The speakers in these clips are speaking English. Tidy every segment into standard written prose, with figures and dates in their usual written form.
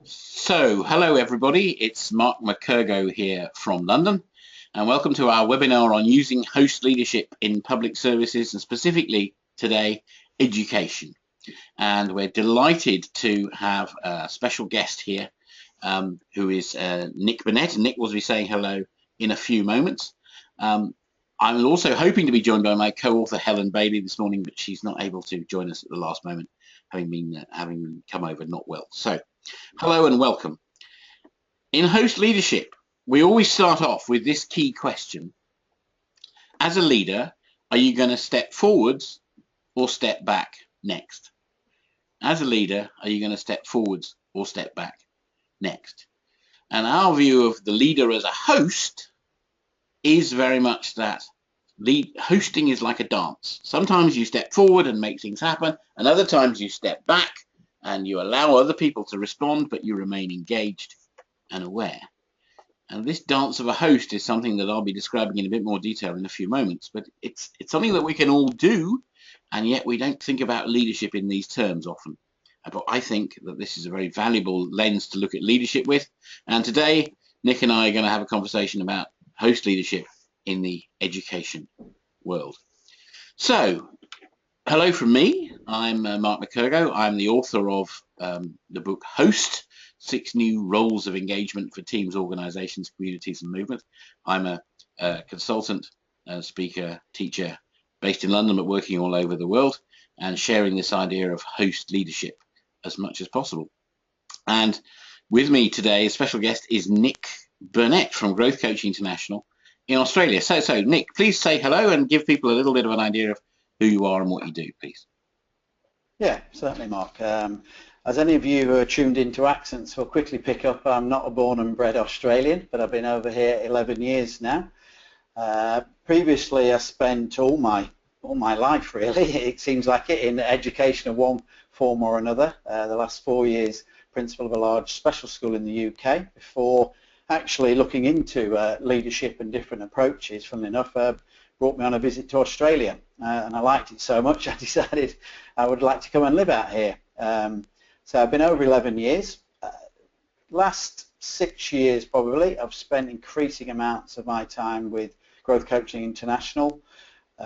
So, hello everybody, it's Mark McKergow here from London, and welcome to our webinar on using host leadership in public services, and specifically today, education. And we're delighted to have a special guest here, who is Nick Burnett, and Nick will be saying hello in a few moments. I'm also hoping to be joined by my co-author Helen Bailey this morning, but she's not able to join us at the last moment, having come over not well. So, hello and welcome. In host leadership, we always start off with this key question. As a leader, are you going to step forwards or step back next? As a leader, are you going to step forwards or step back next? And our view of the leader as a host is very much that hosting is like a dance. Sometimes you step forward and make things happen, and other times you step back and you allow other people to respond, but you remain engaged and aware. And this dance of a host is something that I'll be describing in a bit more detail in a few moments, but it's something that we can all do, and yet we don't think about leadership in these terms often. But I think that this is a very valuable lens to look at leadership with. And today, Nick and I are going to have a conversation about host leadership in the education world. So, hello from me. I'm Mark McKergow. I'm the author of the book Host, 6 New Roles of Engagement for Teams, Organizations, Communities and Movement. I'm a consultant, speaker, teacher based in London, but working all over the world and sharing this idea of host leadership as much as possible. And with me today, a special guest is Nick Burnett from Growth Coaching International in Australia. So Nick, please say hello and give people a little bit of an idea of who you are and what you do, please. Yeah, certainly, Mark. As any of you who are tuned into accents will quickly pick up, I'm not a born and bred Australian, but I've been over here 11 years now. Previously, I spent all my life, really, it seems like it, in education of one form or another. The last 4 years, principal of a large special school in the UK, before actually looking into leadership and different approaches. Funnily enough, brought me on a visit to Australia, and I liked it so much I decided I would like to come and live out here. So I've been over 11 years. Last 6 years probably, I've spent increasing amounts of my time with Growth Coaching International,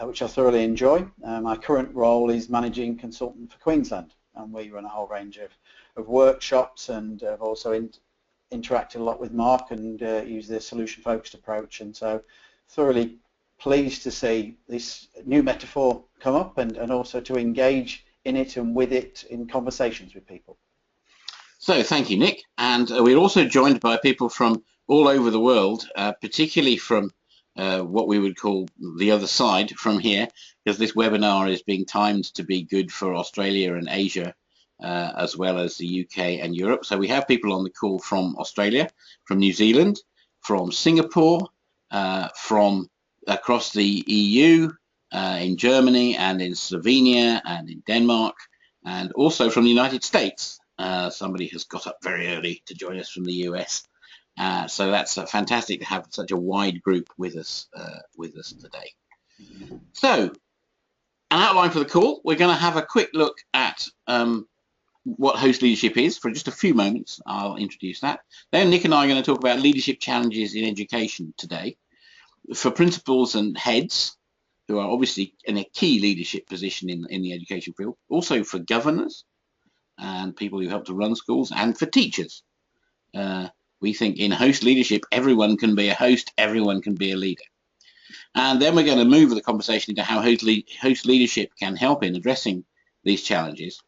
which I thoroughly enjoy. My current role is managing consultant for Queensland, and we run a whole range of workshops, and I've also interacted a lot with Mark and use the solution-focused approach, and so thoroughly pleased to see this new metaphor come up and also to engage in it and with it in conversations with people. So thank you, Nick. And we're also joined by people from all over the world, particularly from what we would call the other side from here, because this webinar is being timed to be good for Australia and Asia, as well as the UK and Europe. So we have people on the call from Australia, from New Zealand, from Singapore, from across the EU, in Germany and in Slovenia and in Denmark, and also from the United States. Somebody has got up very early to join us from the US. So that's fantastic to have such a wide group with us today. So, an outline for the call. We're going to have a quick look at what host leadership is for just a few moments. I'll introduce that. Then Nick and I are going to talk about leadership challenges in education today for principals and heads who are obviously in a key leadership position in the education field, also for governors and people who help to run schools, and for teachers. We think in host leadership, everyone can be a host, everyone can be a leader. And then we're going to move the conversation into how host leadership can help in addressing these challenges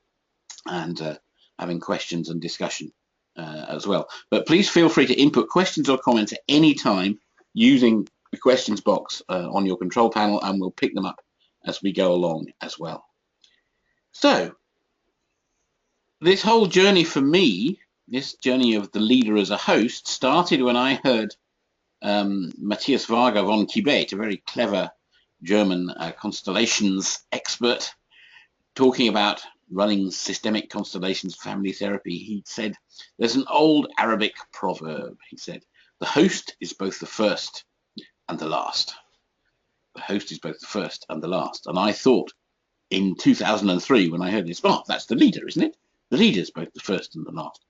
and having questions and discussion as well. But please feel free to input questions or comments at any time using the questions box on your control panel, and we'll pick them up as we go along as well. So, this whole journey for me, this journey of the leader as a host, started when I heard Matthias Varga von Kibet, a very clever German constellations expert, talking about running systemic constellations family therapy. He said, there's an old Arabic proverb. He said, the host is both the first and the last. The host is both the first and the last. And I thought in 2003, when I heard this, oh, that's the leader, isn't it? The leader is both the first and the last.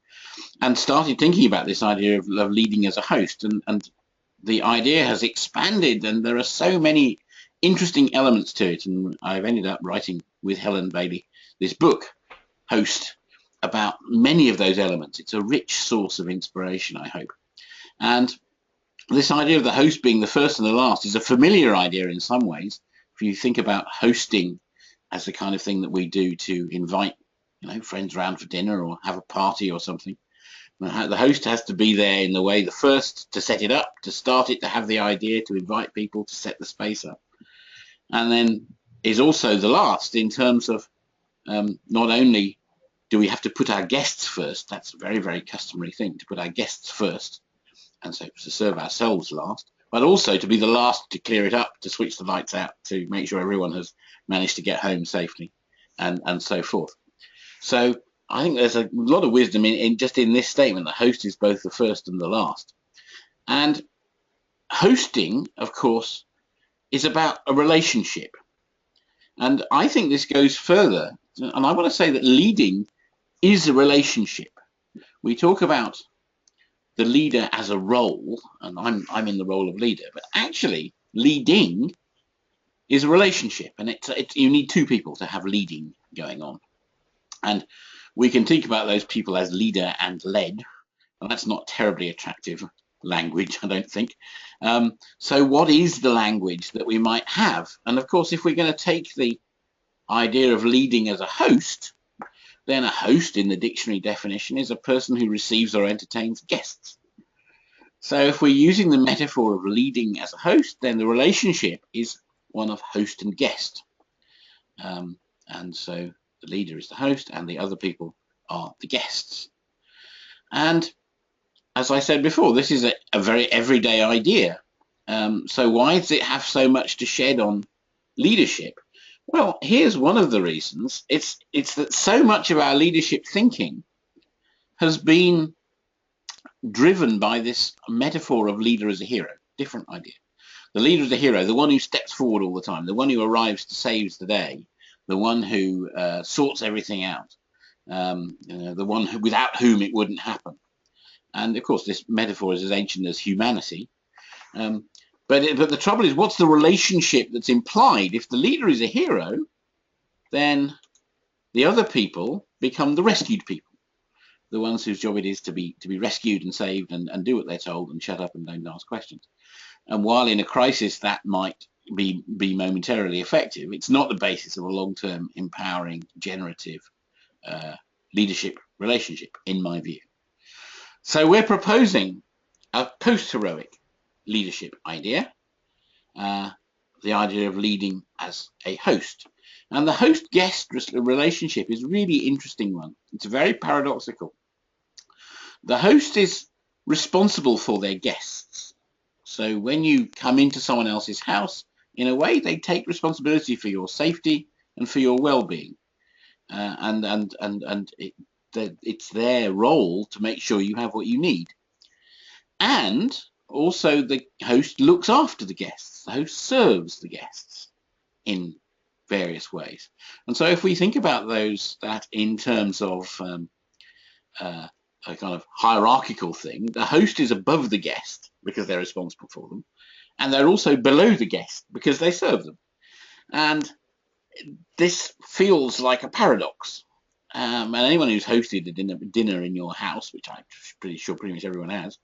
and started thinking about this idea of leading as a host, and the idea has expanded, and there are so many interesting elements to it, and I've ended up writing with Helen Bailey this book, Host, about many of those elements. It's a rich source of inspiration, I hope. And this idea of the host being the first and the last is a familiar idea in some ways. If you think about hosting as the kind of thing that we do to invite, friends around for dinner or have a party or something, the host has to be there in the way, the first to set it up, to start it, to have the idea, to invite people, to set the space up, and then is also the last in terms of not only do we have to put our guests first, that's a very, very customary thing, to put our guests first, and so to serve ourselves last, but also to be the last to clear it up, to switch the lights out, to make sure everyone has managed to get home safely, and so forth. So I think there's a lot of wisdom in just in this statement. The host is both the first and the last. And hosting, of course, is about a relationship. And I think this goes further. And I want to say that leading is a relationship. We talk about the leader as a role, and I'm in the role of leader, but actually leading is a relationship, and you need two people to have leading going on. And we can think about those people as leader and led, and that's not terribly attractive language, I don't think. So what is the language that we might have? And of course, if we're going to take the idea of leading as a host, then a host in the dictionary definition is a person who receives or entertains guests. So if we're using the metaphor of leading as a host, then the relationship is one of host and guest. And so the leader is the host and the other people are the guests. And as I said before, this is a very everyday idea. So why does it have so much to shed on leadership? Well, here's one of the reasons. It's that so much of our leadership thinking has been driven by this metaphor of leader as a hero. Different idea. The leader is a hero, the one who steps forward all the time, the one who arrives to save the day, the one who sorts everything out, the one without whom it wouldn't happen. And of course, this metaphor is as ancient as humanity. But the trouble is, what's the relationship that's implied? If the leader is a hero, then the other people become the rescued people, the ones whose job it is to be rescued and saved and do what they're told and shut up and don't ask questions. And while in a crisis that might be momentarily effective, it's not the basis of a long-term, empowering, generative leadership relationship, in my view. So we're proposing a post-heroic leadership idea, the idea of leading as a host. And the host-guest relationship is a really interesting one. It's very paradoxical. The host is responsible for their guests. So when you come into someone else's house, in a way, they take responsibility for your safety and for your well-being. It's their role to make sure you have what you need. And also the host looks after the guests. The host serves the guests in various ways. And so if we think about that in terms of a kind of hierarchical thing, the host is above the guest because they're responsible for them, and they're also below the guest because they serve them. And this feels like a paradox. And anyone who's hosted a dinner in your house, which I'm pretty sure pretty much everyone has,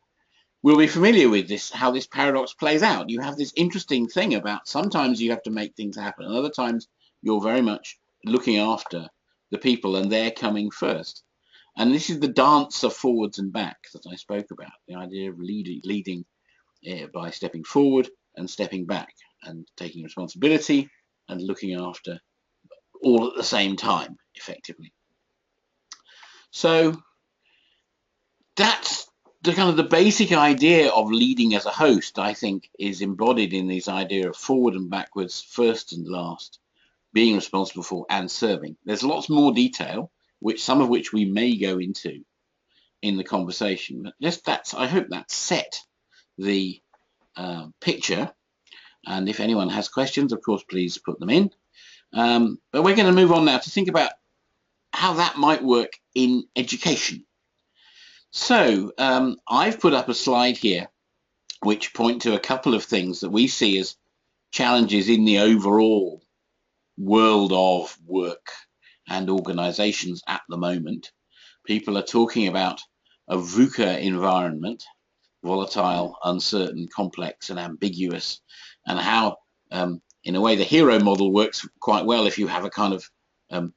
will be familiar with this, how this paradox plays out. You have this interesting thing about sometimes you have to make things happen, and other times you're very much looking after the people and they're coming first. And this is the dance of forwards and back that I spoke about, the idea of leading by stepping forward and stepping back and taking responsibility and looking after all at the same time, effectively. So that's the kind of the basic idea of leading as a host, I think, is embodied in this idea of forward and backwards, first and last, being responsible for and serving. There's lots more detail, some of which we may go into in the conversation. But just I hope that set the picture. And if anyone has questions, of course, please put them in. But we're going to move on now to think about how that might work in education. So I've put up a slide here which point to a couple of things that we see as challenges in the overall world of work and organizations at the moment. People are talking about a VUCA environment, volatile, uncertain, complex, and ambiguous, and how, in a way, the hero model works quite well if you have a kind of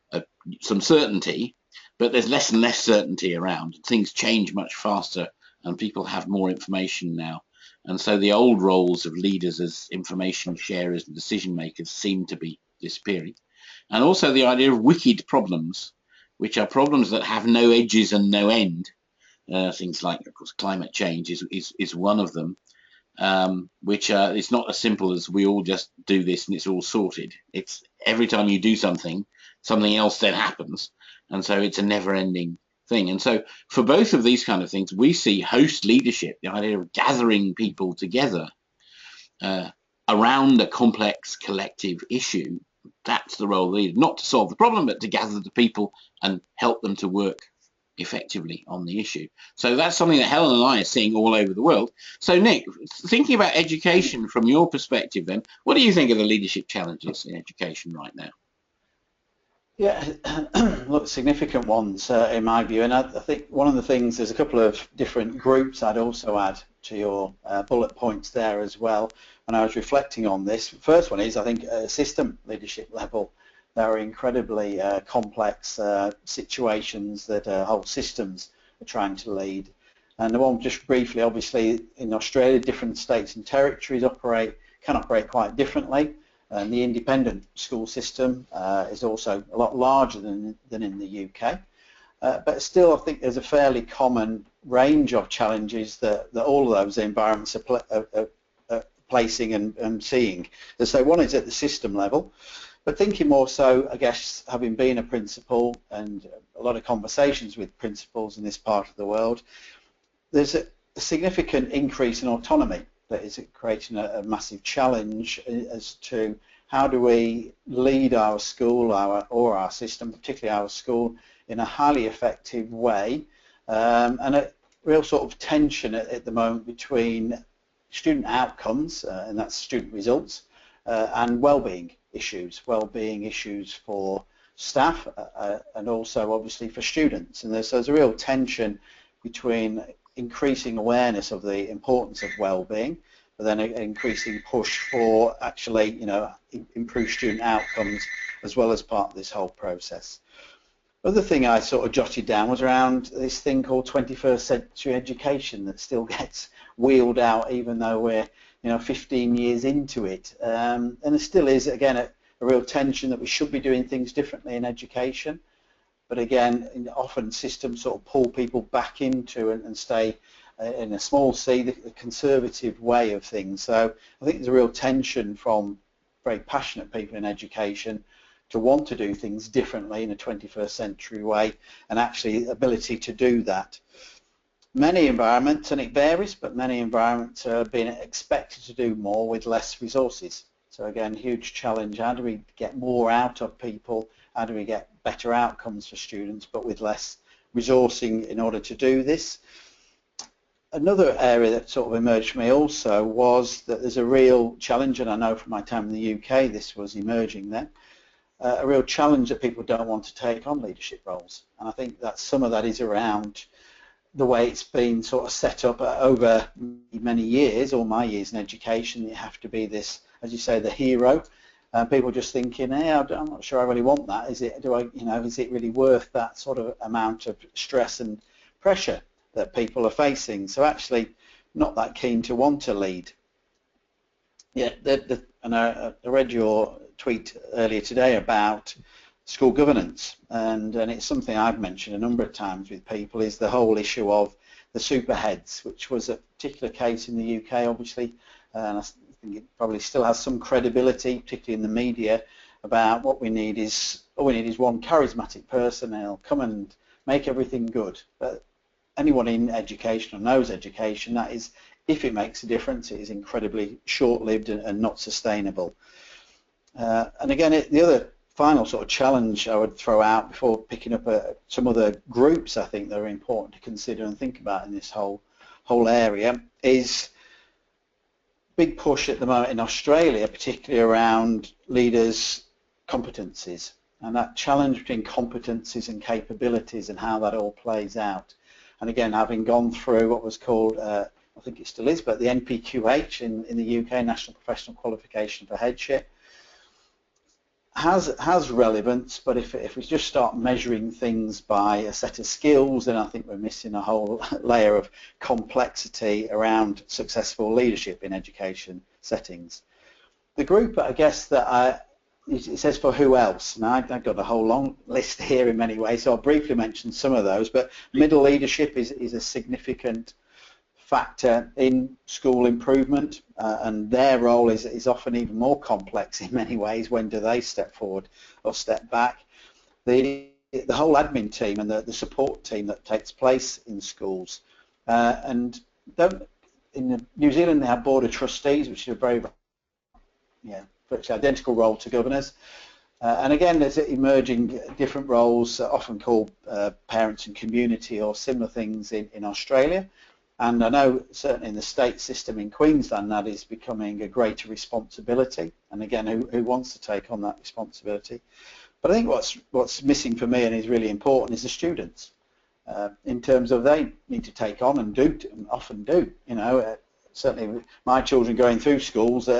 some certainty, but there's less and less certainty around. Things change much faster, and people have more information now. And so the old roles of leaders as information sharers and decision makers seem to be disappearing. And also the idea of wicked problems, which are problems that have no edges and no end. Things like, of course, climate change is one of them, which it's not as simple as we all just do this and it's all sorted. It's every time you do something, something else then happens. And so it's a never-ending thing. And so for both of these kind of things, we see host leadership, the idea of gathering people together around a complex collective issue. That's the role of the leader, not to solve the problem, but to gather the people and help them to work effectively on the issue. So that's something that Helen and I are seeing all over the world. So Nick, thinking about education from your perspective then, what do you think of the leadership challenges in education right now? Yeah, look, significant ones in my view, and I think one of the things, there's a couple of different groups I'd also add to your bullet points there as well when I was reflecting on this. First one is, I think, system leadership level. There are incredibly complex situations that whole systems are trying to lead. And the one just briefly, obviously, in Australia, different states and territories can operate quite differently. And the independent school system is also a lot larger than in the UK. But still, I think there's a fairly common range of challenges that all of those environments are placing and seeing. So one is at the system level, but thinking more so, I guess, having been a principal and a lot of conversations with principals in this part of the world, there's a significant increase in autonomy that is creating a massive challenge as to how do we lead our school or our system, particularly our school, in a highly effective way, and a real sort of tension at the moment between student outcomes, and that's student results, and wellbeing issues for staff and also obviously for students. And there's a real tension between increasing awareness of the importance of well-being, but then an increasing push for actually, improve student outcomes as well as part of this whole process. Other thing I sort of jotted down was around this thing called 21st century education that still gets wheeled out even though we're 15 years into it, and there still is again a real tension that we should be doing things differently in education. But again, often systems sort of pull people back into and stay in a small c, the conservative way of things. So I think there's a real tension from very passionate people in education to want to do things differently in a 21st century way, and actually ability to do that. Many environments, and it varies, but many environments are being expected to do more with less resources. So again, huge challenge. How do we get more out of people? How do we get better outcomes for students, but with less resourcing in order to do this? Another area that sort of emerged for me also was that there's a real challenge, and I know from my time in the UK this was emerging then, a real challenge that people don't want to take on leadership roles. And I think that some of that is around the way it's been sort of set up over many years, all my years in education. You have to be this, as you say, the hero. People just thinking, hey, I'm not sure I really want that. Is it? Is it really worth that sort of amount of stress and pressure that people are facing? So actually, not that keen to want to lead. Yeah, and I read your tweet earlier today about school governance, and it's something I've mentioned a number of times with people, is the whole issue of the superheads, which was a particular case in the UK, obviously, and I think it probably still has some credibility, particularly in the media, about what we need is one charismatic person who'll come and make everything good. But anyone in education or knows education, that is, if it makes a difference, it is incredibly short-lived and not sustainable. And again, the other final sort of challenge I would throw out before picking up some other groups I think that are important to consider and think about in this whole area is big push at the moment in Australia, particularly around leaders' competencies, and that challenge between competencies and capabilities and how that all plays out. And again, having gone through what was called, I think it still is, but the NPQH in the UK, National Professional Qualification for Headship, has relevance, but if we just start measuring things by a set of skills, then I think we're missing a whole layer of complexity around successful leadership in education settings. The group, I guess, that it says for who else, and I've got a whole long list here in many ways, so I'll briefly mention some of those, but middle leadership is a significant factor in school improvement, and their role is often even more complex in many ways. When do they step forward or step back? The whole admin team and the support team that takes place in schools, and in New Zealand they have board of trustees, which is a very virtually identical role to governors, and again there's emerging different roles, often called parents and community or similar things in Australia. And I know certainly in the state system in Queensland that is becoming a greater responsibility, and again who wants to take on that responsibility. But I think what's missing for me and is really important is the students, in terms of they need to take on and often do. Certainly my children going through schools,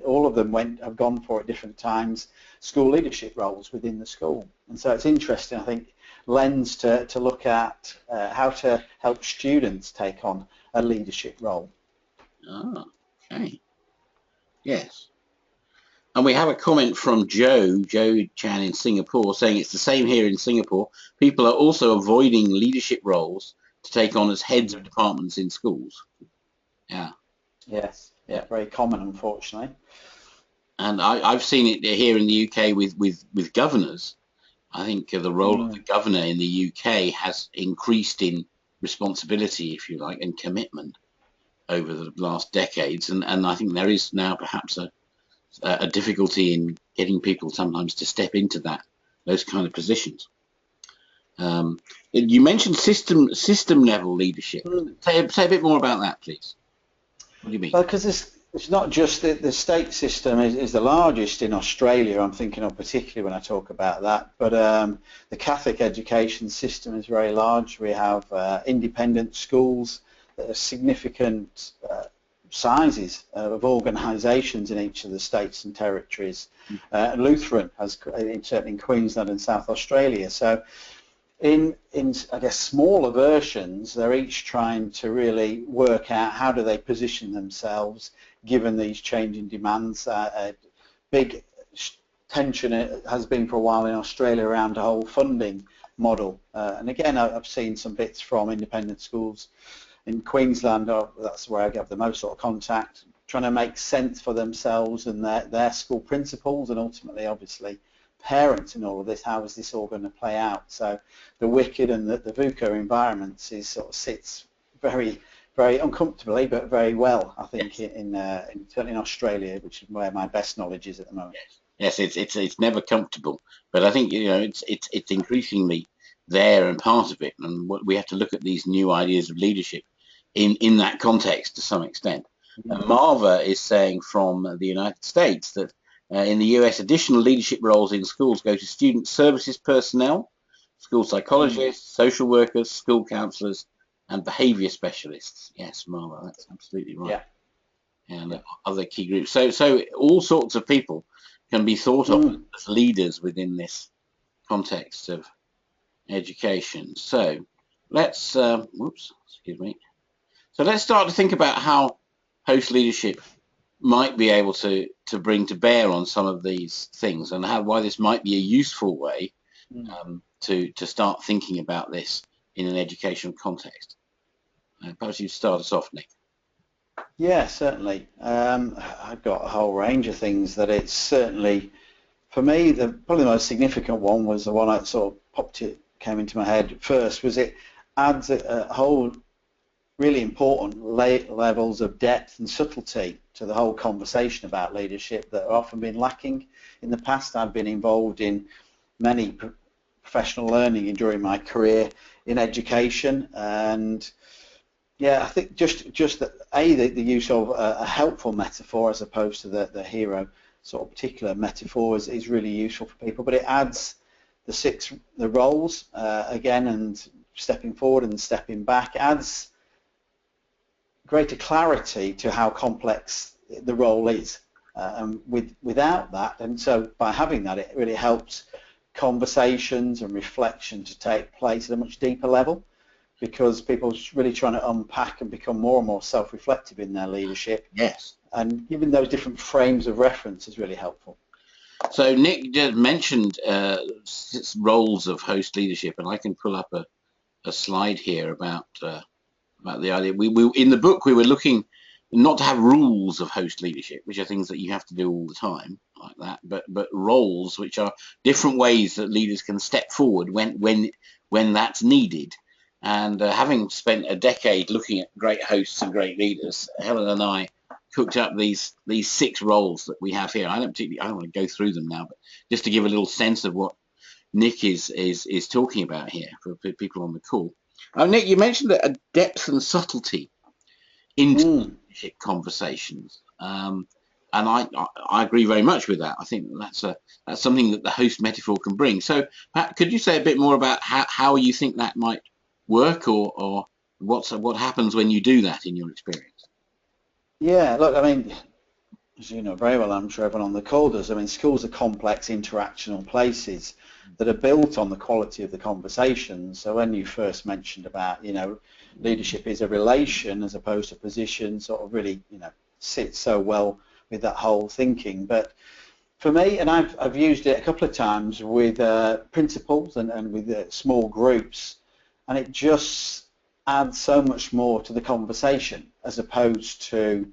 all of them have gone for at different times school leadership roles within the school. And so it's interesting, I think, lens to look at how to help students take on a leadership role. Oh, okay. Yes. And we have a comment from Joe Chan in Singapore saying it's the same here in Singapore. People are also avoiding leadership roles to take on as heads of departments in schools. Yeah. Yes. Yeah, very common, unfortunately. And I've seen it here in the UK with governors. I think the role of the governor in the UK has increased in responsibility, if you like, and commitment over the last decades. And I think there is now perhaps a difficulty in getting people sometimes to step into those kind of positions. You mentioned system level leadership. Say a bit more about that, please. What do you mean? Well, because it's not just the state system is the largest in Australia, I'm thinking of particularly when I talk about that, but the Catholic education system is very large. We have independent schools that are significant sizes of organisations in each of the states and territories. Lutheran has, certainly in Queensland and South Australia. So in I guess smaller versions, they're each trying to really work out how do they position themselves given these changing demands. Big tension has been for a while in Australia around the whole funding model, and again I've seen some bits from independent schools in Queensland, that's where I get the most sort of contact, trying to make sense for themselves and their school principals, and ultimately obviously parents in all of this. How is this all going to play out? So the wicked and the VUCA environments sort of sits very, very uncomfortably, but very well, I think, certainly in Australia, which is where my best knowledge is at the moment. Yes, it's never comfortable, but I think it's increasingly there and part of it, and what we have to look at these new ideas of leadership in that context to some extent. Marva is saying from the United States that in the US, additional leadership roles in schools go to student services personnel, school psychologists, social workers, school counsellors, and behaviour specialists. Yes, Marva, that's absolutely right. Yeah. And other key groups. So all sorts of people can be thought of as leaders within this context of education. So let's So let's start to think about how host leadership might be able to bring to bear on some of these things, and why this might be a useful way to start thinking about this in an educational context. Perhaps you start us off, Nick. Yeah, certainly. I've got a whole range of things that it's certainly, for me, probably the most significant one was the one that sort of came into my head first, was it adds a whole really important levels of depth and subtlety to the whole conversation about leadership that have often been lacking in the past. I've been involved in many professional learning during my career in education, and yeah, I think just that the use of a helpful metaphor as opposed to the hero sort of particular metaphor is really useful for people, but it adds the roles again, and stepping forward and stepping back adds greater clarity to how complex the role is, and without that, and so by having that, it really helps conversations and reflection to take place at a much deeper level, because people are really trying to unpack and become more and more self-reflective in their leadership. Yes. And giving those different frames of reference is really helpful. So Nick just mentioned roles of host leadership, and I can pull up a slide here about the idea. We in the book we were looking not to have rules of host leadership, which are things that you have to do all the time like that, but roles which are different ways that leaders can step forward when that's needed. And having spent a decade looking at great hosts and great leaders, Helen and I cooked up these 6 roles that we have here. I don't want to go through them now, but just to give a little sense of what Nick is talking about here for people on the call. Nick, you mentioned a depth and subtlety into leadership conversations, and I agree very much with that. I think that's something that the host metaphor can bring. So, could you say a bit more about how you think that might work, or what happens when you do that in your experience? Yeah, look, I mean, as you know very well, I'm sure everyone on the call does, I mean, schools are complex interactional places that are built on the quality of the conversation. So when you first mentioned about, leadership is a relation as opposed to position, sort of really, sits so well with that whole thinking. But for me, and I've used it a couple of times with principals and with small groups, and it just adds so much more to the conversation as opposed to,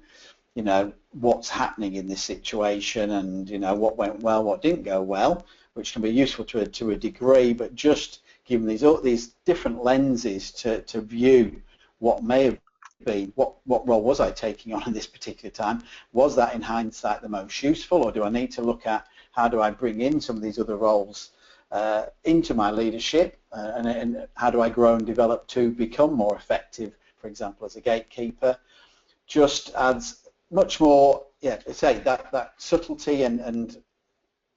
what's happening in this situation and, what went well, what didn't go well, which can be useful to a degree, but just giving these different lenses to view what may have been, what role was I taking on in this particular time? Was that in hindsight the most useful, or do I need to look at how do I bring in some of these other roles into my leadership, and how do I grow and develop to become more effective, for example, as a gatekeeper? Just adds much more, say that subtlety and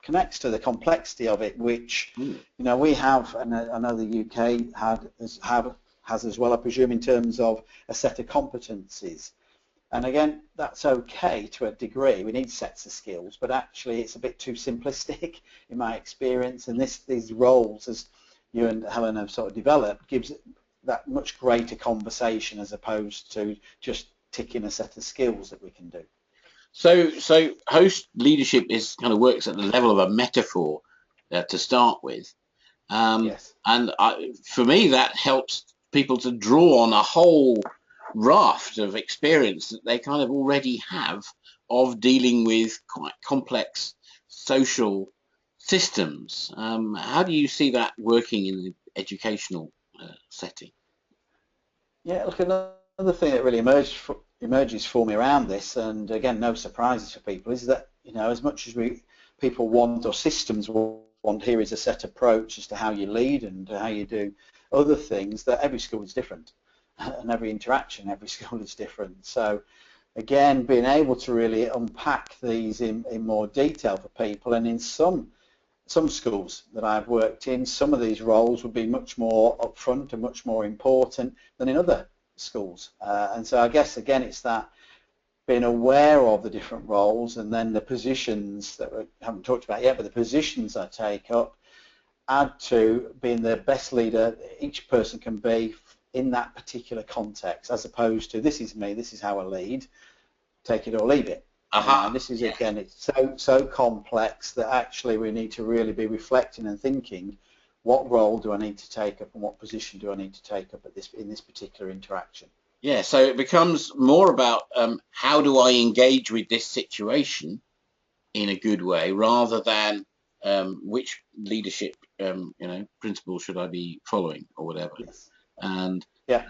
connects to the complexity of it, which we have, and I know the UK has as well, I presume, in terms of a set of competencies. And again, that's okay to a degree. We need sets of skills, but actually it's a bit too simplistic in my experience. And these roles, as you and Helen have sort of developed, gives that much greater conversation as opposed to just ticking a set of skills that we can do. So host leadership works at the level of a metaphor to start with. Yes. And for me, that helps people to draw on a whole raft of experience that they kind of already have of dealing with quite complex social systems. How do you see that working in the educational setting? Yeah, look, another thing that really emerges for me around this, and again, no surprises for people, is that, as much as people want, or systems want, here is a set approach as to how you lead and how you do other things, that every school is different, and every interaction, every school is different. So again, being able to really unpack these in more detail for people, and in some schools that I've worked in, some of these roles would be much more upfront and much more important than in other schools. And so I guess, again, it's that being aware of the different roles, and then the positions that we haven't talked about yet, but the positions I take up add to being the best leader each person can be in that particular context, as opposed to this is me, this is how I lead, take it or leave it. And this is, again, it's so complex that actually we need to really be reflecting and thinking, what role do I need to take up and what position do I need to take up in this particular interaction? Yeah, so it becomes more about how do I engage with this situation in a good way, rather than which leadership principle should I be following or whatever. Yes. And yeah.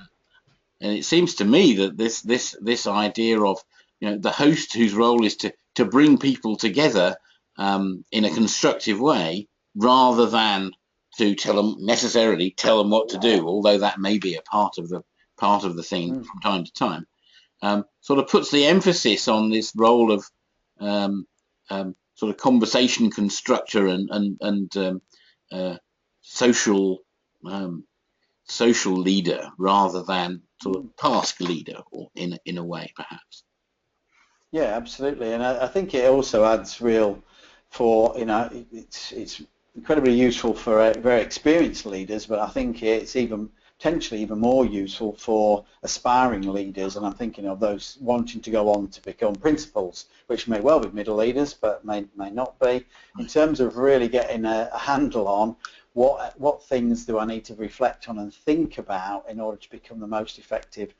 And it seems to me that this idea of, the host whose role is to bring people together in a constructive way, rather than to necessarily tell them what to do, although that may be a part of the thing from time to time, sort of puts the emphasis on this role of sort of conversation constructor and social social leader, rather than sort of task leader, or in a way, perhaps. Yeah, absolutely, and I think it also adds real for, it's incredibly useful for very experienced leaders, but I think it's even potentially even more useful for aspiring leaders, and I'm thinking of those wanting to go on to become principals, which may well be middle leaders, but may not be, in terms of really getting a handle on what things do I need to reflect on and think about in order to become the most effective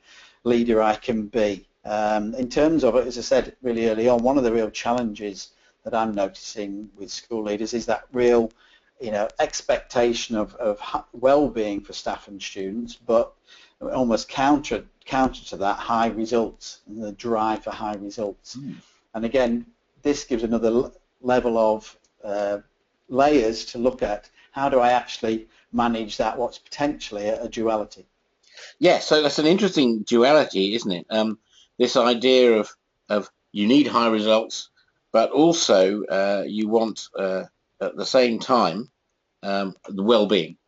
leader I can be. In terms of it, as I said really early on, one of the real challenges that I'm noticing with school leaders is that real, expectation of well-being for staff and students, but almost counter to that, high results and the drive for high results. And again, this gives another level of layers to look at. How do I actually manage that, what's potentially a duality? Yeah, so that's an interesting duality, isn't it? This idea of you need high results, but also you want at the same time the well-being.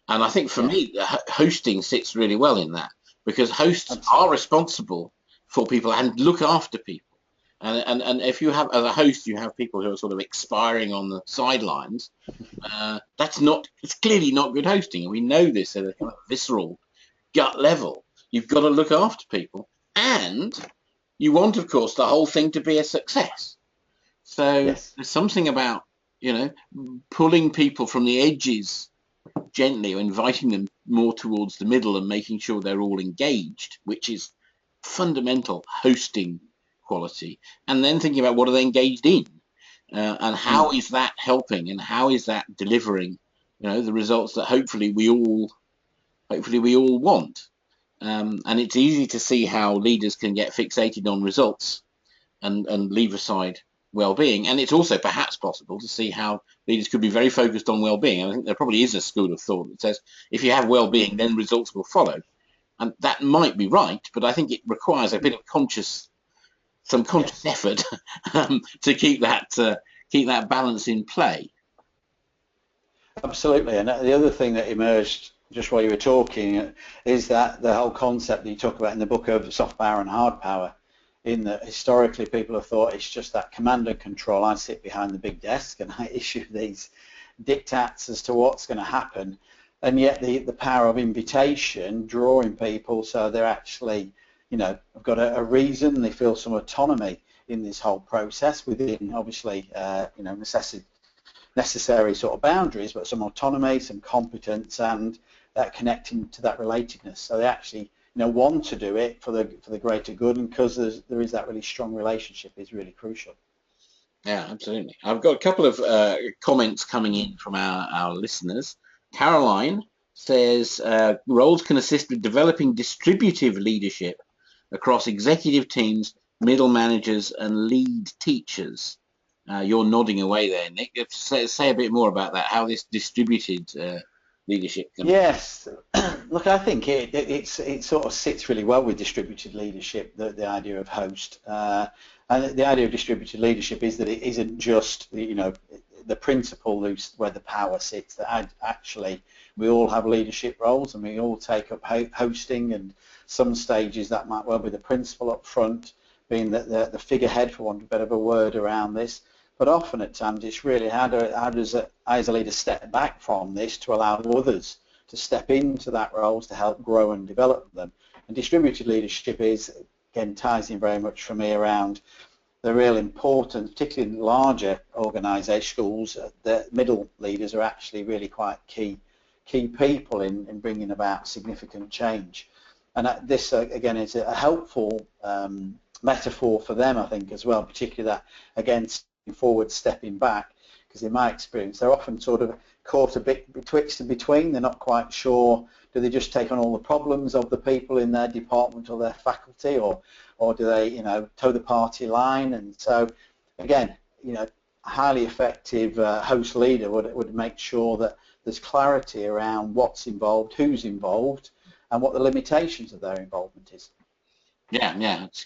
And I think for me, hosting sits really well in that, because hosts are responsible for people and look after people. And if you have, as a host, you have people who are sort of expiring on the sidelines, it's clearly not good hosting. And we know this at a kind of visceral gut level. You've got to look after people, and you want, of course, the whole thing to be a success. So there's something about, pulling people from the edges gently, or inviting them more towards the middle and making sure they're all engaged, which is fundamental hosting quality. And then thinking about what are they engaged in, and how is that helping, and how is that delivering, the results that hopefully we all want. And it's easy to see how leaders can get fixated on results and leave aside well-being. And it's also perhaps possible to see how leaders could be very focused on well-being. And I think there probably is a school of thought that says if you have well-being, then results will follow. And that might be right, but I think it requires a bit of conscious effort to keep that balance in play. Absolutely, and the other thing that emerged just while you were talking is that the whole concept that you talk about in the book of soft power and hard power, in that historically people have thought it's just that command and control. I sit behind the big desk and I issue these diktats as to what's going to happen, and yet the power of invitation, drawing people so they're actually, have got a reason, they feel some autonomy in this whole process within, obviously, necessary sort of boundaries, but some autonomy, some competence, and that connecting to that relatedness. So they actually, want to do it for the greater good, and because there is that really strong relationship is really crucial. Yeah, absolutely. I've got a couple of comments coming in from our listeners. Caroline says roles can assist with developing distributive leadership across executive teams, middle managers, and lead teachers. You're nodding away there, Nick. Say a bit more about that, how this distributed leadership can... Yes. Look, I think it sort of sits really well with distributed leadership, the idea of host. And the idea of distributed leadership is that it isn't just, the principle where the power sits, that actually we all have leadership roles and we all take up hosting, and some stages that might well be the principal up front, being the figurehead, for want of a better word, around this. But often at times it's really how does I as a leader step back from this to allow others to step into that roles to help grow and develop them. And distributed leadership again ties in very much for me around the real importance, particularly in larger organisations, schools, the middle leaders are actually really quite key people in bringing about significant change. And this again is a helpful metaphor for them, I think, as well, particularly that, again, forward, stepping back, because in my experience they're often sort of caught a bit betwixt and between. They're not quite sure, do they just take on all the problems of the people in their department or their faculty, or do they, you know, toe the party line? And so again, you know, a highly effective host leader would make sure that there's clarity around what's involved, who's involved, and what the limitations of their involvement is. Yeah,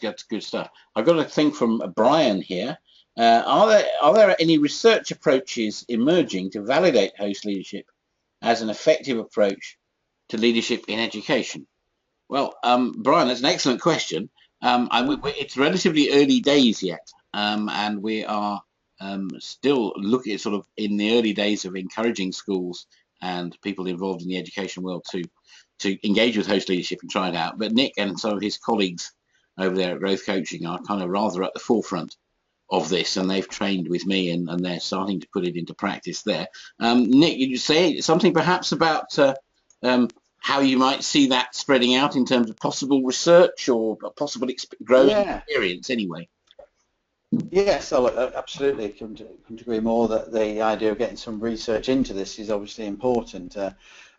that's good stuff. I've got a thing from Brian here. Are there any research approaches emerging to validate host leadership as an effective approach to leadership in education? Well, Brian, that's an excellent question. It's relatively early days yet, and we are still looking at sort of in the early days of encouraging schools and people involved in the education world to engage with host leadership and try it out. But Nick and some of his colleagues over there at Growth Coaching are kind of rather at the forefront of this, and they've trained with me, and they're starting to put it into practice there. Nick, did you say something perhaps about how you might see that spreading out in terms of possible research or possible growing experience anyway? Yes, absolutely. I couldn't agree more that the idea of getting some research into this is obviously important.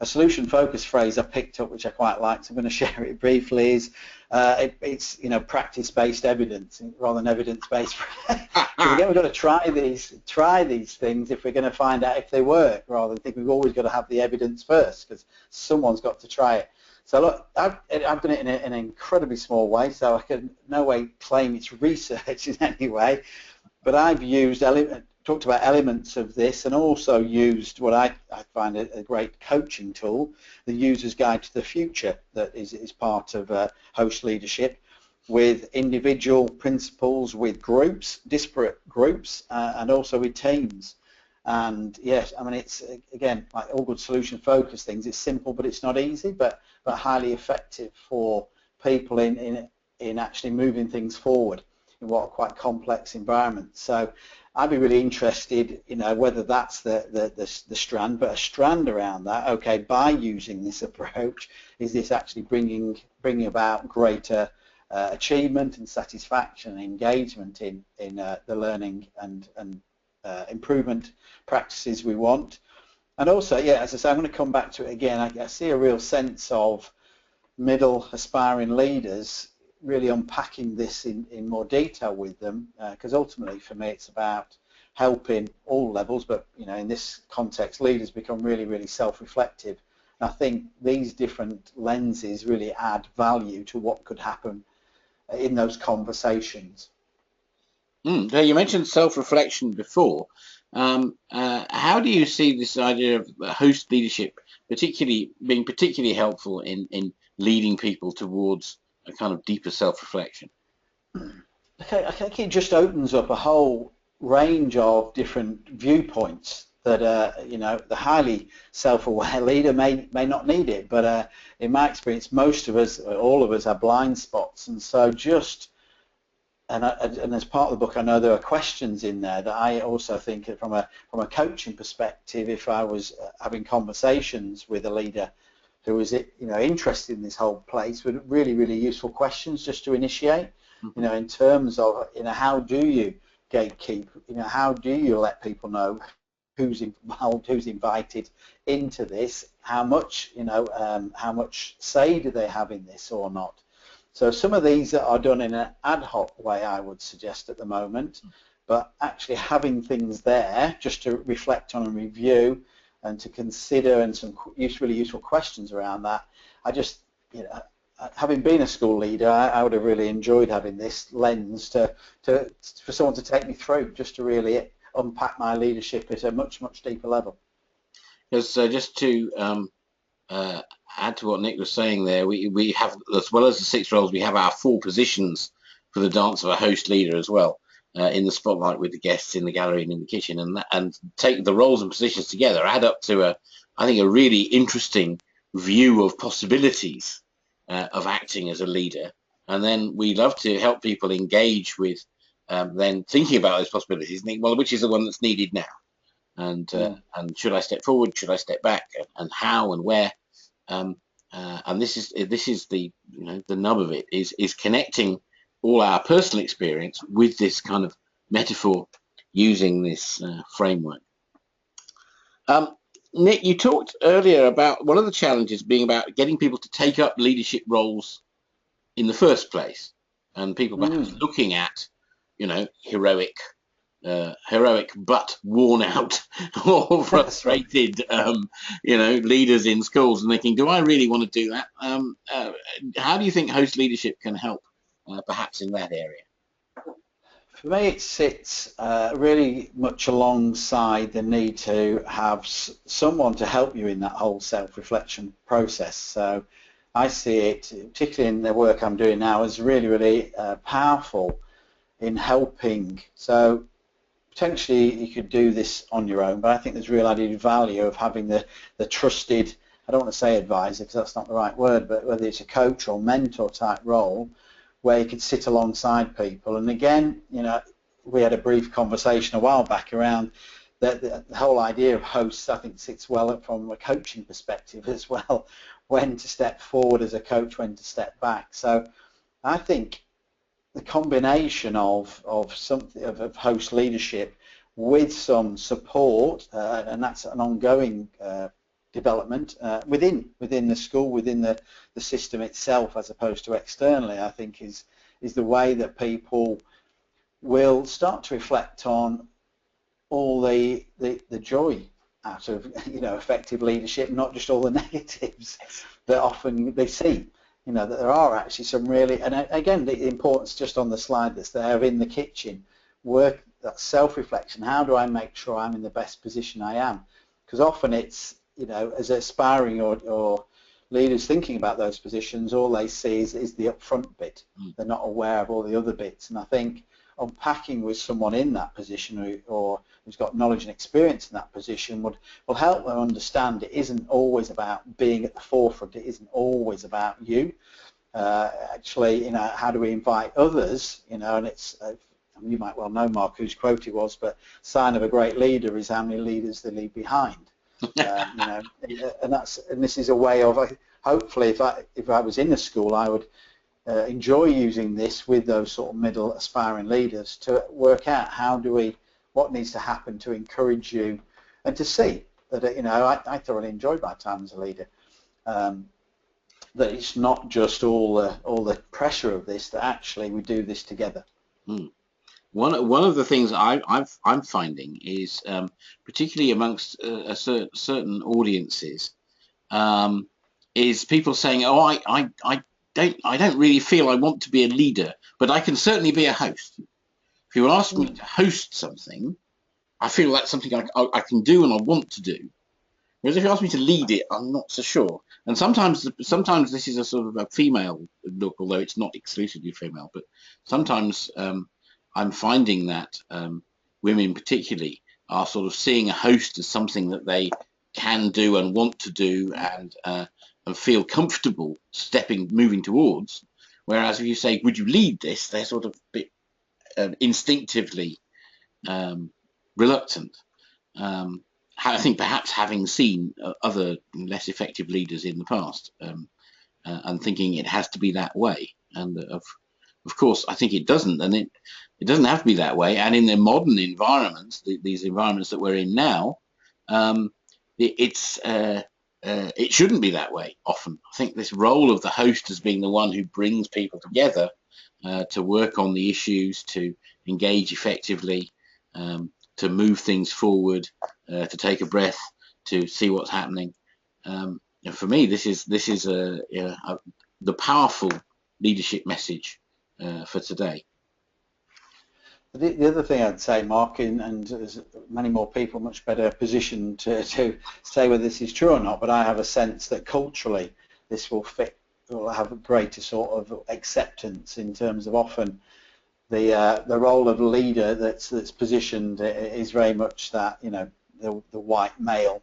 A solution-focused phrase I picked up, which I quite liked, I'm going to share it briefly, is it's, you know, practice-based evidence rather than evidence-based. So again, we've got to try these things if we're going to find out if they work, rather than think we've always got to have the evidence first, because someone's got to try it. So look, I've done it in an incredibly small way, so I can no way claim it's research in any way, but I've talked about elements of this, and also used what I find a great coaching tool, the User's Guide to the Future, that is part of host leadership, with individual principals, with groups, disparate groups, and also with teams. And yes, I mean, it's, again, like all good solution-focused things, it's simple, but it's not easy, but highly effective for people in actually moving things forward in what are quite complex environments. So I'd be really interested, you know, whether that's the strand, but a strand around that. Okay, by using this approach, is this actually bringing about greater achievement and satisfaction and engagement in the learning and improvement practices we want? And also, yeah, as I say, I'm going to come back to it again. I see a real sense of middle aspiring leaders really unpacking this in more detail with them, because ultimately for me it's about helping all levels, but you know, in this context, leaders become really, really self-reflective. And I think these different lenses really add value to what could happen in those conversations. So you mentioned self-reflection before. How do you see this idea of host leadership being particularly helpful in leading people towards a kind of deeper self-reflection? Okay, I think it just opens up a whole range of different viewpoints that you know, the highly self-aware leader may not need it, but in my experience, most of us, all of us, have blind spots, and so just and as part of the book, I know there are questions in there that I also think, from a coaching perspective, if I was having conversations with a leader who was, you know, interested in this whole place, would really, really useful questions just to initiate. You know, in terms of, you know, how do you gatekeep? You know, how do you let people know who's involved, who's invited into this? How much, you know, how much say do they have in this or not? So some of these are done in an ad hoc way, I would suggest at the moment, but actually having things there just to reflect on and review and to consider, and some really useful questions around that. I just, you know, having been a school leader, I would have really enjoyed having this lens for someone to take me through, just to really unpack my leadership at a much, much deeper level. Because just to add to what Nick was saying there, we have, as well as the 6 roles, we have our 4 positions for the dance of a host leader as well, in the spotlight with the guests in the gallery and in the kitchen, and take the roles and positions together, add up to I think a really interesting view of possibilities of acting as a leader. And then we love to help people engage with then thinking about those possibilities, think, well, which is the one that's needed now? And should I step forward? Should I step back? And how and where? And this is the, you know, the nub of it is connecting all our personal experience with this kind of metaphor, using this framework. Nick, you talked earlier about one of the challenges being about getting people to take up leadership roles in the first place, and people perhaps Mm, looking at, heroic, but worn out or that's right. frustrated, leaders in schools, and thinking, do I really want to do that? How do you think host leadership can help, perhaps in that area? For me, it sits really much alongside the need to have someone to help you in that whole self-reflection process. So I see it, particularly in the work I'm doing now, as really, really powerful in helping. So potentially you could do this on your own, but I think there's real added value of having the trusted, I don't want to say advisor because that's not the right word, but whether it's a coach or mentor type role where you could sit alongside people. And again, we had a brief conversation a while back around the whole idea of hosts. I think sits well from a coaching perspective as well, when to step forward as a coach, when to step back. So I think the combination of something of host leadership with some support, and that's an ongoing development within the school, within the system itself, as opposed to externally, I think is the way that people will start to reflect on all the joy out of effective leadership, not just all the negatives that often they see. That there are actually some really, and again, the importance just on the slide that's there in the kitchen, work, that self-reflection. How do I make sure I'm in the best position I am? Because often it's, as aspiring or leaders thinking about those positions, all they see is the upfront bit. They're not aware of all the other bits. And I think unpacking with someone in that position or who's got knowledge and experience in that position will help them understand it isn't always about being at the forefront. It isn't always about you. Actually, how do we invite others? And it's you might well know, Mark, whose quote it was, but sign of a great leader is how many leaders they leave behind. And this is a way of, hopefully, if I was in the school, I would enjoy using this with those sort of middle aspiring leaders to work out what needs to happen to encourage you and to see that, I thoroughly enjoyed my time as a leader. That it's not just all the pressure of this, that actually we do this together. Hmm. One of the things I'm finding is, particularly amongst certain audiences, is people saying, "Oh, I don't really feel I want to be a leader, but I can certainly be a host. If you ask me to host something, I feel that's something I can do and I want to do. Whereas if you ask me to lead it, I'm not so sure. And sometimes this is a sort of a female look, although it's not exclusively female. But sometimes I'm finding that women, particularly, are sort of seeing a host as something that they can do and want to do and feel comfortable moving towards. Whereas if you say, "Would you lead this?" they're sort of a bit instinctively reluctant. I think perhaps having seen other less effective leaders in the past, and thinking it has to be that way, and of course I think it doesn't, and it doesn't have to be that way. And in the modern environments, these environments that we're in now, it shouldn't be that way. Often, I think this role of the host as being the one who brings people together to work on the issues, to engage effectively, to move things forward, to take a breath, to see what's happening. For me, this is the powerful leadership message for today. The other thing I'd say, Mark, and there's many more people much better positioned to say whether this is true or not, but I have a sense that culturally this will have a greater sort of acceptance in terms of often the role of leader that's positioned is very much that, the white male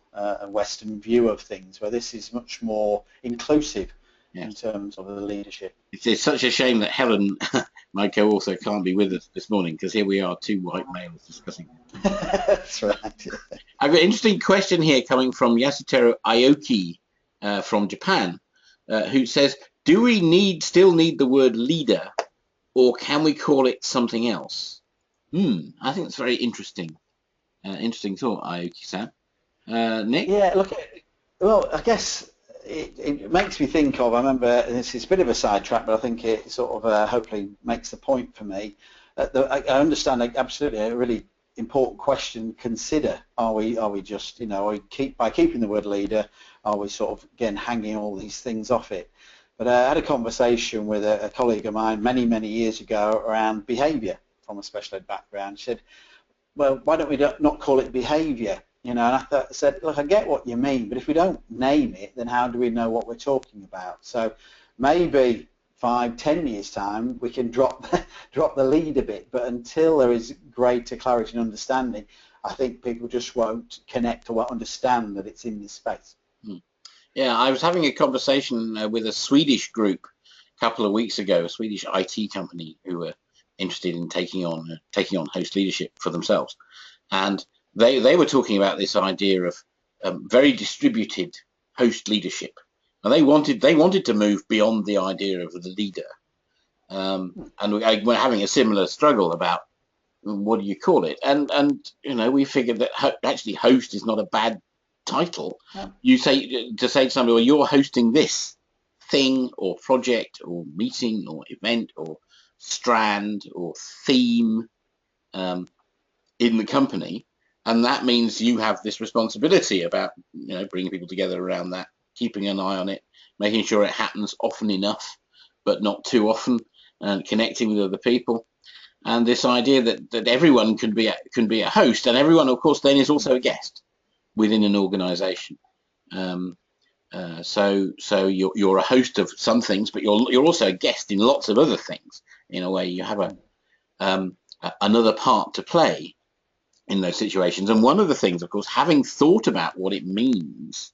Western view of things, where this is much more inclusive. Yes. In terms of the leadership. It's such a shame that Helen, my co-author, can't be with us this morning, because here we are, two white males discussing. That's right. I've got an interesting question here coming from Yasutaro Aoki from Japan, who says, "Do we still need the word leader, or can we call it something else?" I think that's very interesting. Interesting thought, Aoki-san. Nick? Yeah, look, well, I guess it makes me think of, I remember, and this is a bit of a sidetrack, but I think it sort of hopefully makes the point for me. I understand absolutely a really important question. Consider: are we just, by keeping the word leader, are we sort of again hanging all these things off it? But I had a conversation with a colleague of mine many years ago around behaviour from a special ed background. She said, well, why don't we not call it behaviour? And I said, look, I get what you mean, but if we don't name it, then how do we know what we're talking about? So maybe 5, 10 years time, we can drop the lead a bit, but until there is greater clarity and understanding, I think people just won't connect or won't understand that it's in this space. Yeah, I was having a conversation with a Swedish group a couple of weeks ago, a Swedish IT company who were interested in taking on host leadership for themselves, and they were talking about this idea of very distributed host leadership, and they wanted to move beyond the idea of the leader, and we're having a similar struggle about what do you call it, and we figured that actually host is not a bad title. Yeah. You say to somebody, well, you're hosting this thing or project or meeting or event or strand or theme in the company, and that means you have this responsibility about bringing people together around that, keeping an eye on it, making sure it happens often enough but not too often, and connecting with other people. And this idea that everyone can be a host, and everyone, of course, then is also a guest within an organisation. So you're a host of some things, but you're also a guest in lots of other things. In a way, you have another part to play in those situations. And one of the things, of course, having thought about what it means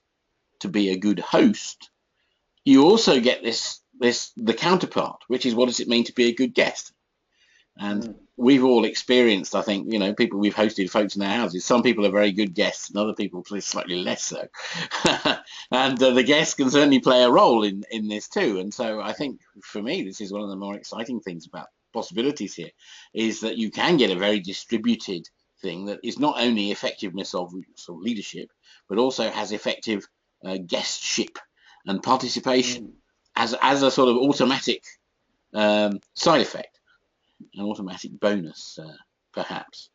to be a good host, you also get the counterpart, which is, what does it mean to be a good guest? And we've all experienced, I think, people, we've hosted folks in their houses. Some people are very good guests and other people slightly less so. And the guests can certainly play a role in this too. And so I think for me, this is one of the more exciting things about possibilities here, is that you can get a very distributed thing that is not only effectiveness of leadership, but also has effective guestship and participation as a sort of automatic side effect. An automatic bonus, perhaps.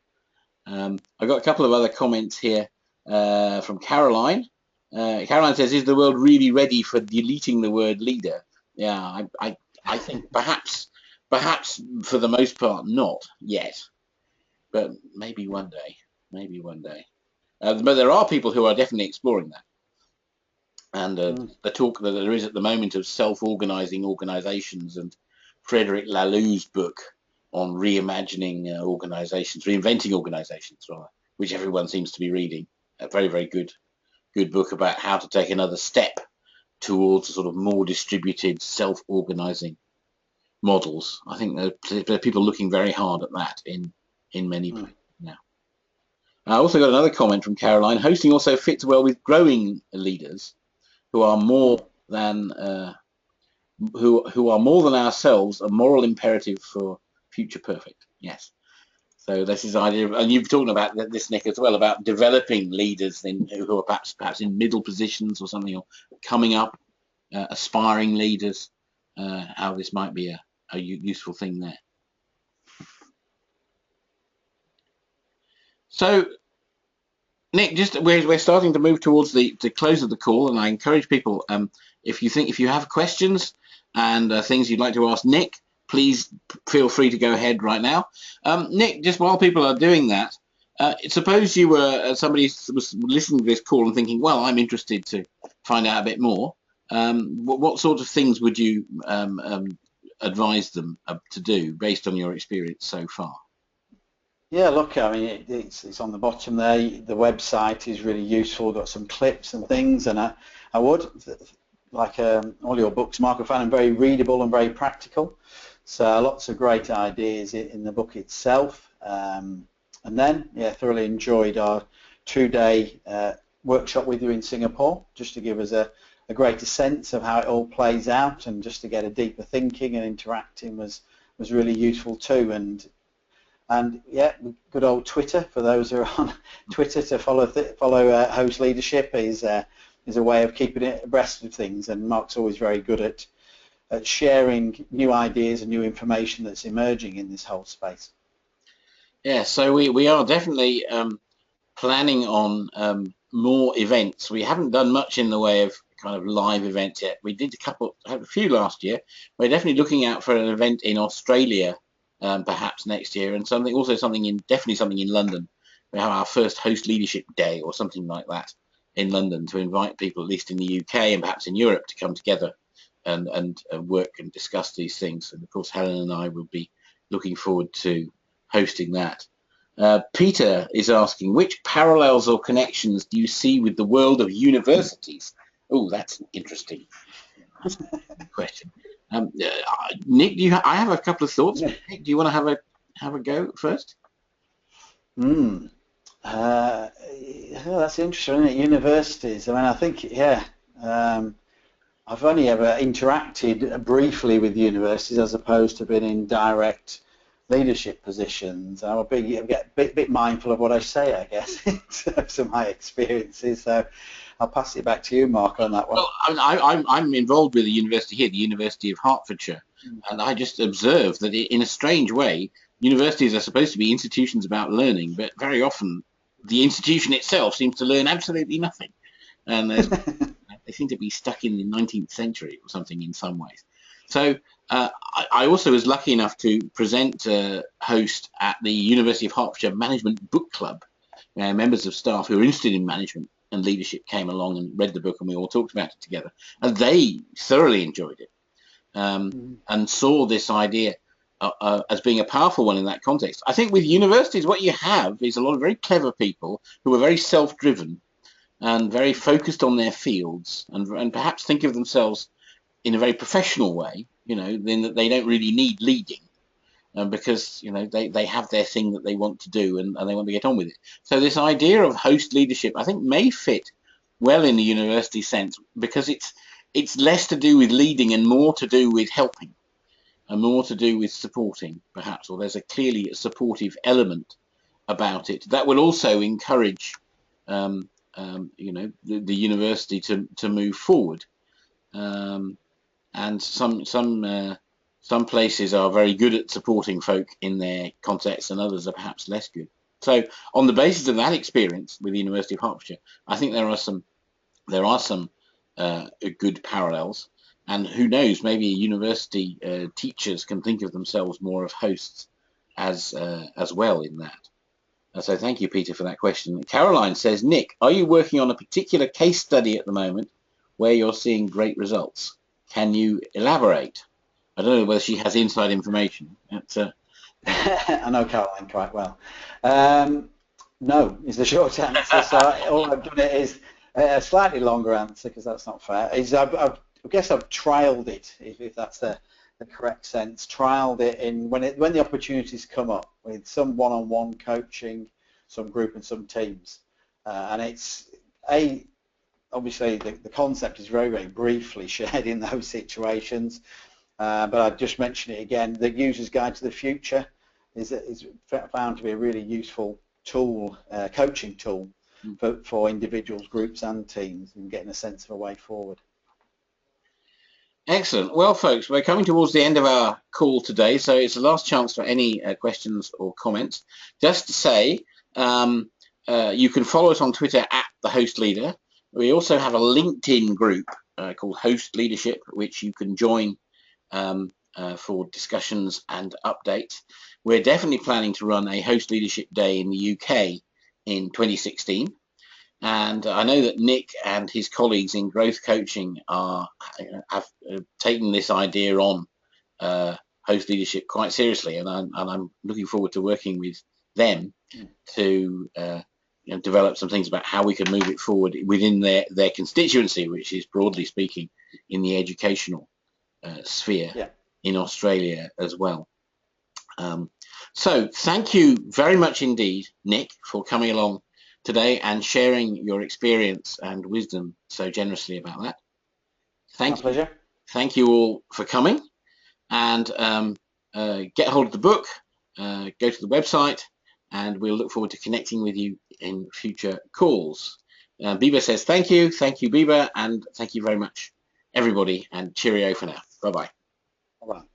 I've got a couple of other comments here from Caroline. Caroline says, "Is the world really ready for deleting the word leader?" Yeah, I think perhaps for the most part not yet, but maybe one day. But there are people who are definitely exploring that, and the talk that there is at the moment of self-organizing organizations, and Frederick Laloux's book on reimagining organizations, reinventing organizations, rather, which everyone seems to be reading. A very, very good book about how to take another step towards a sort of more distributed, self-organizing models. I think there are people looking very hard at that in many places now. I also got another comment from Caroline. Hosting also fits well with growing leaders who are more than who are more than ourselves, a moral imperative for future perfect. Yes. So this is the idea, and you've talked about this, Nick, as well, about developing leaders who are perhaps in middle positions or something, or coming up, aspiring leaders. How this might be a useful thing there. So, Nick, we're starting to move towards the close of the call, and I encourage people, if you have questions and things you'd like to ask Nick, please feel free to go ahead right now. Nick, just while people are doing that, suppose you were somebody was listening to this call and thinking, well, I'm interested to find out a bit more. What sort of things would you advise them to do based on your experience so far? Yeah, look, I mean, it's on the bottom there. The website is really useful. Got some clips and things, and I would, like all your books, Mark, I found them very readable and very practical. So lots of great ideas in the book itself. And then, yeah, thoroughly enjoyed our 2-day workshop with you in Singapore, just to give us a greater sense of how it all plays out, and just to get a deeper thinking and interacting was really useful too. And And yeah, good old Twitter, for those who are on Twitter, to follow Host Leadership is a way of keeping it abreast of things. And Mark's always very good at sharing new ideas and new information that's emerging in this whole space. Yeah, so we are definitely planning on more events. We haven't done much in the way of kind of live events yet. We did had a few last year. We're definitely looking out for an event in Australia, perhaps next year, and definitely something in London. We have our first Host Leadership Day or something like that in London, to invite people, at least in the UK and perhaps in Europe, to come together and work and discuss these things. And of course, Helen and I will be looking forward to hosting that. Peter is asking, which parallels or connections do you see with the world of universities? Oh, that's an interesting question. Nick, I have a couple of thoughts. Nick, do you want to have a go first? That's interesting, isn't it? Universities. I mean, I think, yeah. I've only ever interacted briefly with universities as opposed to being in direct leadership positions. I'm get a bit mindful of what I say, I guess, in terms of my experiences. So I'll pass it back to you, Mark, on that one. Well, I'm involved with a university here, the University of Hertfordshire, and I just observe that in a strange way, universities are supposed to be institutions about learning, but very often the institution itself seems to learn absolutely nothing. And they seem to be stuck in the 19th century or something in some ways. So I also was lucky enough to host at the University of Hertfordshire Management Book Club. Members of staff who are interested in management and leadership came along and read the book, and we all talked about it together. And they thoroughly enjoyed it and saw this idea as being a powerful one in that context. I think with universities, what you have is a lot of very clever people who are very self-driven and very focused on their fields, and perhaps think of themselves in a very professional way, then that they don't really need leading, because they have their thing that they want to do, and they want to get on with it. So this idea of host leadership, I think, may fit well in the university sense, because it's less to do with leading and more to do with helping, and more to do with supporting, perhaps, or there's clearly a supportive element about it that will also encourage the university to move forward, and some places are very good at supporting folk in their context, and others are perhaps less good. So on the basis of that experience with the University of Hertfordshire, I think there are some good parallels, and who knows, maybe university teachers can think of themselves more of hosts as well in that. So thank you, Peter, for that question. Caroline says, Nick, are you working on a particular case study at the moment where you're seeing great results? Can you elaborate? I don't know whether she has inside information. I know Caroline quite well. No is the short answer. So all I've done is a slightly longer answer, because that's not fair. I guess I've trialled it, if that's the correct sense. Trialled it when the opportunities come up with some one-on-one coaching, some group and some teams, and it's obviously the concept is very, very briefly shared in those situations, but I'd just mention it again. The User's Guide to the Future is found to be a really useful tool, coaching tool for individuals, groups and teams, and getting a sense of a way forward. Excellent. Well, folks, we're coming towards the end of our call today, so it's the last chance for any questions or comments. Just to say, you can follow us on Twitter at The Host Leader. We also have a LinkedIn group called Host Leadership, which you can join for discussions and updates. We're definitely planning to run a Host Leadership Day in the UK in 2016. And I know that Nick and his colleagues in growth coaching have taken this idea on host leadership quite seriously, and I'm looking forward to working with them to develop some things about how we can move it forward within their constituency, which is, broadly speaking, in the educational sphere in Australia as well. So thank you very much indeed, Nick, for coming along today and sharing your experience and wisdom so generously about that. My pleasure. Thank you all for coming, and get hold of the book, go to the website, and we'll look forward to connecting with you in future calls. Biba says thank you, Biba, and thank you very much, everybody, and cheerio for now. Bye-bye. Bye-bye.